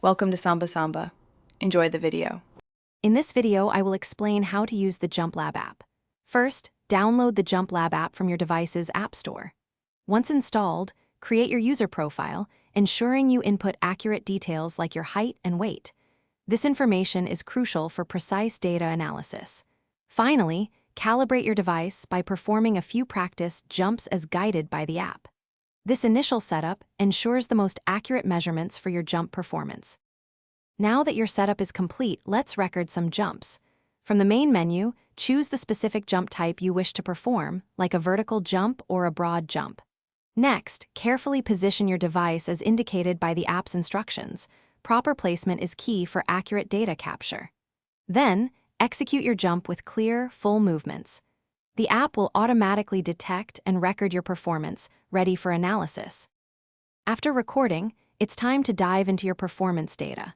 Welcome to Samba Samba. Enjoy the video. In this video, I will explain how to use the JumpLab app. First, download the JumpLab app from your device's app store. Once installed, create your user profile, ensuring you input accurate details like your height and weight. This information is crucial for precise data analysis. Finally, calibrate your device by performing a few practice jumps as guided by the app. This initial setup ensures the most accurate measurements for your jump performance. Now that your setup is complete, let's record some jumps. From the main menu, choose the specific jump type you wish to perform, like a vertical jump or a broad jump. Next, carefully position your device as indicated by the app's instructions. Proper placement is key for accurate data capture. Then, execute your jump with clear, full movements. The app will automatically detect and record your performance, ready for analysis. After recording, it's time to dive into your performance data.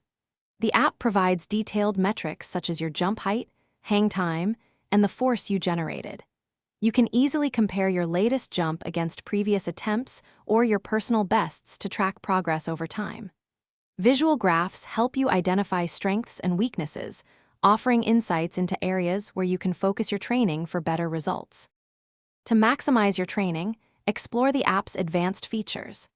The app provides detailed metrics such as your jump height, hang time, and the force you generated. You can easily compare your latest jump against previous attempts or your personal bests to track progress over time. Visual graphs help you identify strengths and weaknesses, offering insights into areas where you can focus your training for better results. To maximize your training, explore the app's advanced features.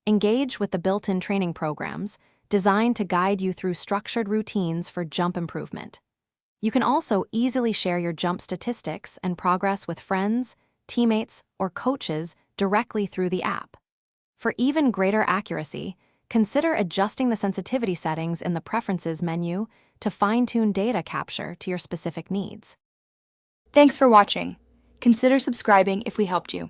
Engage with the built-in training programs designed to guide you through structured routines for jump improvement. You can also easily share your jump statistics and progress with friends, teammates, or coaches directly through the app. For even greater accuracy, consider adjusting the sensitivity settings in the Preferences menu to fine-tune data capture to your specific needs. Thanks for watching. Consider subscribing if we helped you.